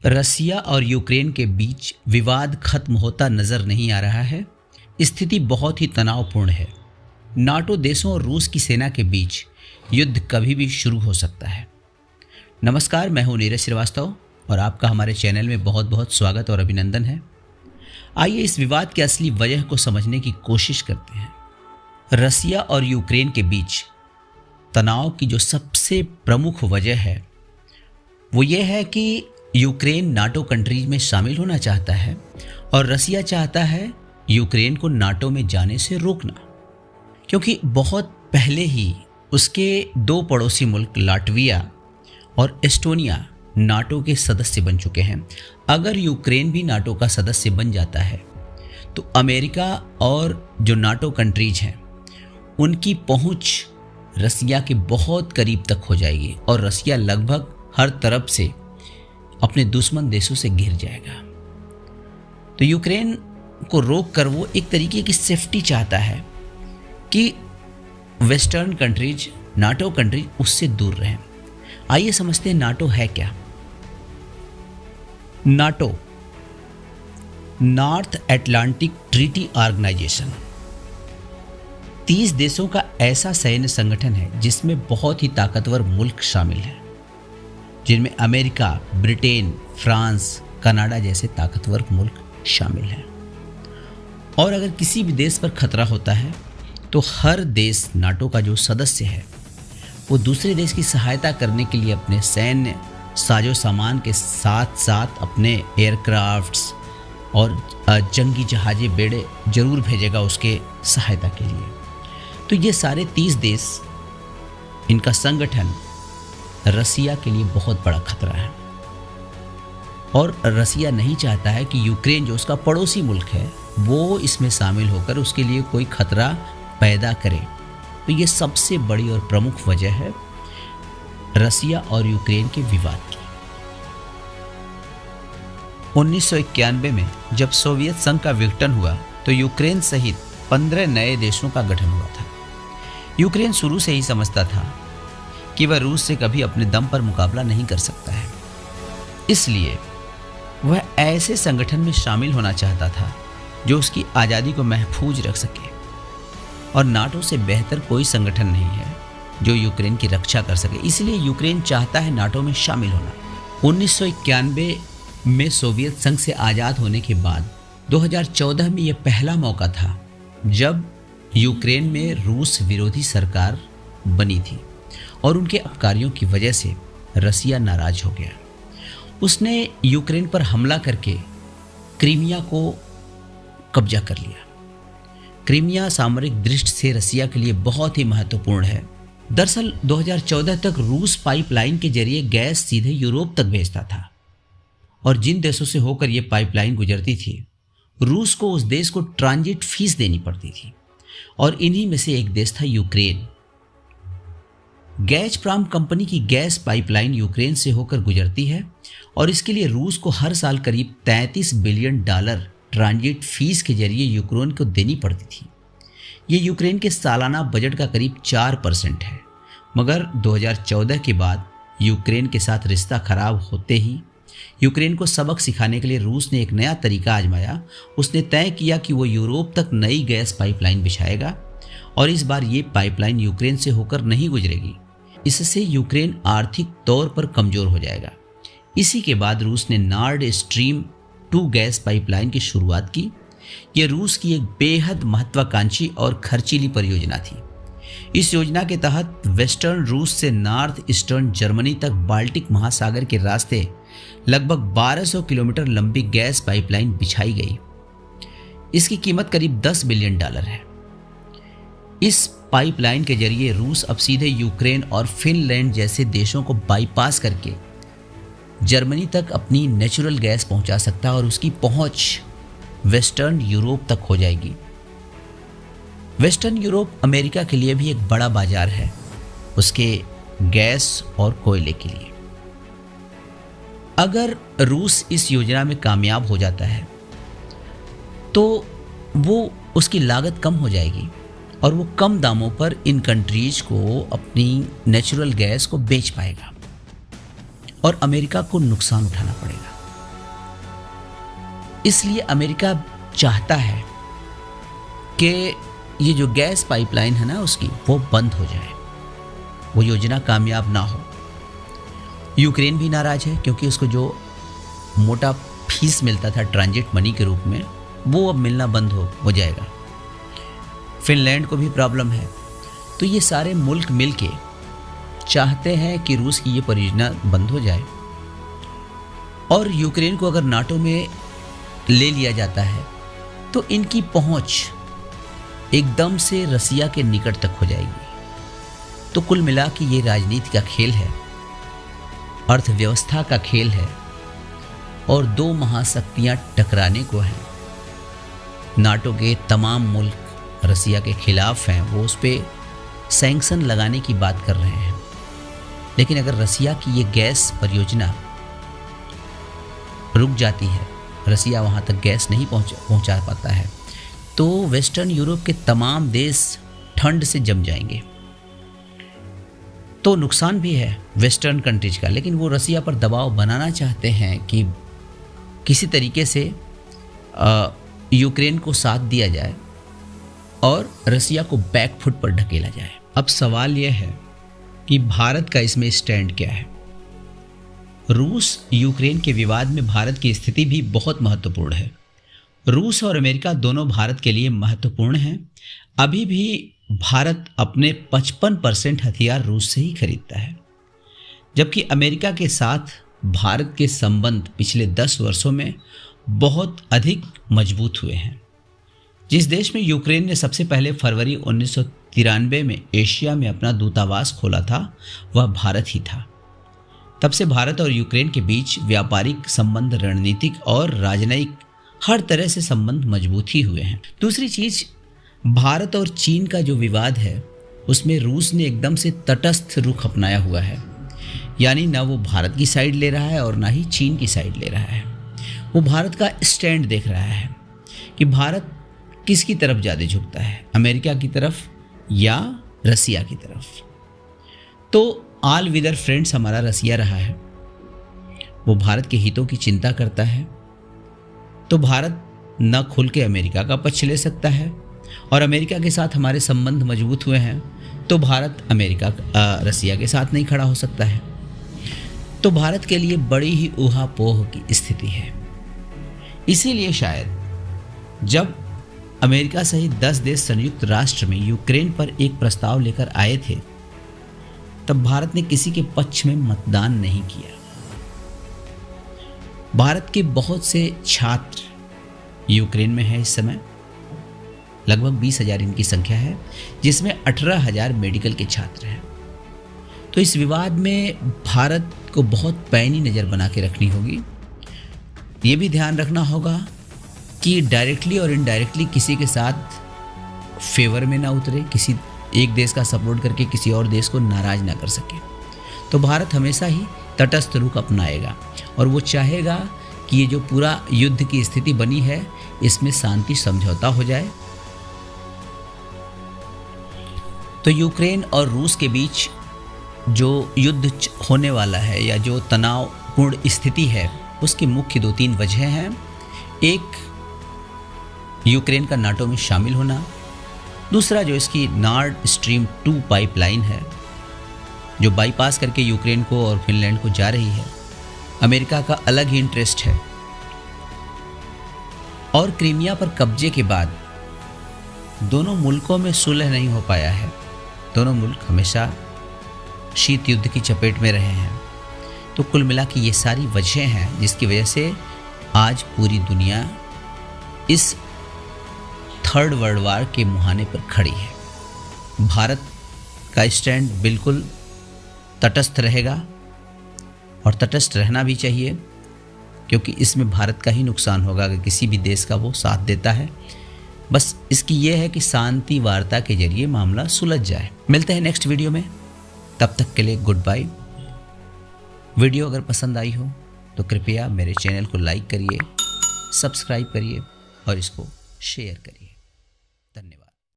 रसिया और यूक्रेन के बीच विवाद खत्म होता नजर नहीं आ रहा है। स्थिति बहुत ही तनावपूर्ण है। नाटो देशों और रूस की सेना के बीच युद्ध कभी भी शुरू हो सकता है। नमस्कार, मैं हूं नीरज श्रीवास्तव और आपका हमारे चैनल में बहुत बहुत स्वागत और अभिनंदन है। आइए इस विवाद की असली वजह को समझने की कोशिश करते हैं। रसिया और यूक्रेन के बीच तनाव की जो सबसे प्रमुख वजह है वो ये है कि यूक्रेन नाटो कंट्रीज में शामिल होना चाहता है और रसिया चाहता है यूक्रेन को नाटो में जाने से रोकना, क्योंकि बहुत पहले ही उसके दो पड़ोसी मुल्क लाटविया और एस्टोनिया नाटो के सदस्य बन चुके हैं। अगर यूक्रेन भी नाटो का सदस्य बन जाता है तो अमेरिका और जो नाटो कंट्रीज हैं उनकी पहुंच रसिया के बहुत करीब तक हो जाएगी और रसिया लगभग हर तरफ से अपने दुश्मन देशों से घिर जाएगा। तो यूक्रेन को रोककर वो एक तरीके की सेफ्टी चाहता है कि वेस्टर्न कंट्रीज, नाटो कंट्रीज उससे दूर रहें। आइए समझते हैं नाटो है क्या। NATO North Atlantic Treaty Organization 30 देशों का ऐसा सैन्य संगठन है जिसमें बहुत ही ताकतवर मुल्क शामिल हैं, जिनमें अमेरिका, ब्रिटेन, फ्रांस, कनाडा जैसे ताकतवर मुल्क शामिल हैं। और अगर किसी भी देश पर खतरा होता है तो हर देश नाटो का जो सदस्य है वो दूसरे देश की सहायता करने के लिए अपने सैन्य साजो सामान के साथ साथ अपने एयरक्राफ्ट्स और जंगी जहाज़ी बेड़े जरूर भेजेगा उसके सहायता के लिए। तो ये सारे 30 देश, इनका संगठन रसिया के लिए बहुत बड़ा खतरा है और रसिया नहीं चाहता है कि यूक्रेन जो उसका पड़ोसी मुल्क है वो इसमें शामिल होकर उसके लिए कोई खतरा पैदा करे। तो ये सबसे बड़ी और प्रमुख वजह है रसिया और यूक्रेन के विवाद की। 1991 में जब सोवियत संघ का विघटन हुआ तो यूक्रेन सहित 15 नए देशों का गठन हुआ था। यूक्रेन शुरू से ही समझता था कि वह रूस से कभी अपने दम पर मुकाबला नहीं कर सकता है, इसलिए वह ऐसे संगठन में शामिल होना चाहता था जो उसकी आज़ादी को महफूज रख सके। और नाटो से बेहतर कोई संगठन नहीं है जो यूक्रेन की रक्षा कर सके, इसलिए यूक्रेन चाहता है नाटो में शामिल होना। 1991 में सोवियत संघ से आज़ाद होने के बाद 2014 में यह पहला मौका था जब यूक्रेन में रूस विरोधी सरकार बनी थी और उनके कार्यों की वजह से रसिया नाराज हो गया। उसने यूक्रेन पर हमला करके क्रीमिया को कब्जा कर लिया। क्रीमिया सामरिक दृष्टि से रसिया के लिए बहुत ही महत्वपूर्ण है। दरअसल 2014 तक रूस पाइपलाइन के जरिए गैस सीधे यूरोप तक भेजता था और जिन देशों से होकर यह पाइपलाइन गुजरती थी रूस को उस देश को ट्रांजिट फीस देनी पड़ती थी और इन्हीं में से एक देश था यूक्रेन। गैज़प्रोम कंपनी की गैस पाइपलाइन यूक्रेन से होकर गुजरती है और इसके लिए रूस को हर साल करीब $33 बिलियन ट्रांजिट फीस के जरिए यूक्रेन को देनी पड़ती थी। ये यूक्रेन के सालाना बजट का करीब 4% है। मगर 2014 के बाद यूक्रेन के साथ रिश्ता खराब होते ही यूक्रेन को सबक सिखाने के लिए रूस ने एक नया तरीका आजमाया। उसने तय किया कि वो यूरोप तक नई गैस पाइपलाइन बिछाएगा और इस बार ये पाइपलाइन यूक्रेन से होकर नहीं गुजरेगी। इससे यूक्रेन आर्थिक तौर पर कमज़ोर हो जाएगा। इसी के बाद रूस ने नॉर्ड स्ट्रीम 2 गैस पाइपलाइन की शुरुआत की। यह रूस की एक बेहद महत्वाकांक्षी और खर्चीली परियोजना थी। इस योजना के तहत वेस्टर्न रूस से नॉर्थ ईस्टर्न जर्मनी तक बाल्टिक महासागर के रास्ते लगभग 1200 किलोमीटर लंबी गैस पाइपलाइन बिछाई गई। इसकी कीमत करीब $10 बिलियन है। इस पाइपलाइन के जरिए रूस अब सीधे यूक्रेन और फिनलैंड जैसे देशों को बाईपास करके जर्मनी तक अपनी नेचुरल गैस पहुंचा सकता है और उसकी पहुंच वेस्टर्न यूरोप तक हो जाएगी। वेस्टर्न यूरोप अमेरिका के लिए भी एक बड़ा बाजार है, उसके गैस और कोयले के लिए। अगर रूस इस योजना में कामयाब हो जाता है तो वो उसकी लागत कम हो जाएगी और वो कम दामों पर इन कंट्रीज को अपनी नेचुरल गैस को बेच पाएगा और अमेरिका को नुकसान उठाना पड़ेगा। इसलिए अमेरिका चाहता है कि ये जो गैस पाइपलाइन है ना उसकी, वो बंद हो जाए, वो योजना कामयाब ना हो। यूक्रेन भी नाराज़ है क्योंकि उसको जो मोटा फीस मिलता था ट्रांजिट मनी के रूप में, वो अब मिलना बंद हो जाएगा। फिनलैंड को भी प्रॉब्लम है। तो ये सारे मुल्क मिलके चाहते हैं कि रूस की ये परियोजना बंद हो जाए। और यूक्रेन को अगर नाटो में ले लिया जाता है तो इनकी पहुंच एकदम से रसिया के निकट तक हो जाएगी। तो कुल मिला के ये राजनीति का खेल है, अर्थव्यवस्था का खेल है, और दो महाशक्तियां टकराने को हैं। नाटो के तमाम मुल्क रसिया के खिलाफ हैं, वो उस पर सैंक्शन लगाने की बात कर रहे हैं। लेकिन अगर रसिया की ये गैस परियोजना रुक जाती है, रसिया वहाँ तक गैस नहीं पहुँचा पाता है, तो वेस्टर्न यूरोप के तमाम देश ठंड से जम जाएंगे। तो नुकसान भी है वेस्टर्न कंट्रीज का, लेकिन वो रसिया पर दबाव बनाना चाहते हैं कि किसी तरीके से यूक्रेन को साथ दिया जाए और रसिया को बैकफुट पर ढकेला जाए। अब सवाल यह है कि भारत का इसमें स्टैंड क्या है। रूस यूक्रेन के विवाद में भारत की स्थिति भी बहुत महत्वपूर्ण है। रूस और अमेरिका दोनों भारत के लिए महत्वपूर्ण हैं। अभी भी भारत अपने 55% हथियार रूस से ही खरीदता है, जबकि अमेरिका के साथ भारत के संबंध पिछले 10 वर्षों में बहुत अधिक मजबूत हुए हैं। जिस देश में यूक्रेन ने सबसे पहले फरवरी 1993 में एशिया में अपना दूतावास खोला था, वह भारत ही था। तब से भारत और यूक्रेन के बीच व्यापारिक संबंध, रणनीतिक और राजनयिक हर तरह से संबंध मजबूत ही हुए हैं। दूसरी चीज, भारत और चीन का जो विवाद है उसमें रूस ने एकदम से तटस्थ रुख अपनाया हुआ है। यानी ना वो भारत की साइड ले रहा है और ना ही चीन की साइड ले रहा है। वो भारत का स्टैंड देख रहा है कि भारत किसकी तरफ ज़्यादा झुकता है, अमेरिका की तरफ या रसिया की तरफ। तो ऑल वेदर फ्रेंड्स हमारा रसिया रहा है, वो भारत के हितों की चिंता करता है। तो भारत न खुल के अमेरिका का पक्ष ले सकता है, और अमेरिका के साथ हमारे संबंध मजबूत हुए हैं तो भारत रसिया के साथ नहीं खड़ा हो सकता है। तो भारत के लिए बड़ी ही ऊहापोह की स्थिति है। इसीलिए शायद जब अमेरिका सहित 10 देश संयुक्त राष्ट्र में यूक्रेन पर एक प्रस्ताव लेकर आए थे, तब भारत ने किसी के पक्ष में मतदान नहीं किया। भारत के बहुत से छात्र यूक्रेन में हैं इस समय, लगभग 20,000 इनकी संख्या है, जिसमें 18,000 मेडिकल के छात्र हैं। तो इस विवाद में भारत को बहुत पैनी नज़र बना के रखनी होगी। ये भी ध्यान रखना होगा कि डायरेक्टली और इनडायरेक्टली किसी के साथ फेवर में ना उतरे, किसी एक देश का सपोर्ट करके किसी और देश को नाराज ना कर सके। तो भारत हमेशा ही तटस्थ रुख अपनाएगा और वो चाहेगा कि ये जो पूरा युद्ध की स्थिति बनी है इसमें शांति समझौता हो जाए। तो यूक्रेन और रूस के बीच जो युद्ध होने वाला है या जो तनावपूर्ण स्थिति है, उसकी मुख्य 2-3 वजह हैं। एक, यूक्रेन का नाटो में शामिल होना। दूसरा, जो इसकी नॉर्ड स्ट्रीम 2 पाइपलाइन है जो बाईपास करके यूक्रेन को और फिनलैंड को जा रही है, अमेरिका का अलग ही इंटरेस्ट है। और क्रीमिया पर कब्जे के बाद दोनों मुल्कों में सुलह नहीं हो पाया है। दोनों मुल्क हमेशा शीत युद्ध की चपेट में रहे हैं। तो कुल मिला के ये सारी वजहें हैं जिसकी वजह से आज पूरी दुनिया इस थर्ड वर्ल्ड वार के मुहाने पर खड़ी है। भारत का स्टैंड बिल्कुल तटस्थ रहेगा और तटस्थ रहना भी चाहिए, क्योंकि इसमें भारत का ही नुकसान होगा अगर किसी भी देश का वो साथ देता है। बस इसकी ये है कि शांति वार्ता के जरिए मामला सुलझ जाए। मिलते हैं नेक्स्ट वीडियो में, तब तक के लिए गुड बाय। वीडियो अगर पसंद आई हो तो कृपया मेरे चैनल को लाइक करिए, सब्सक्राइब करिए और इसको शेयर करिए।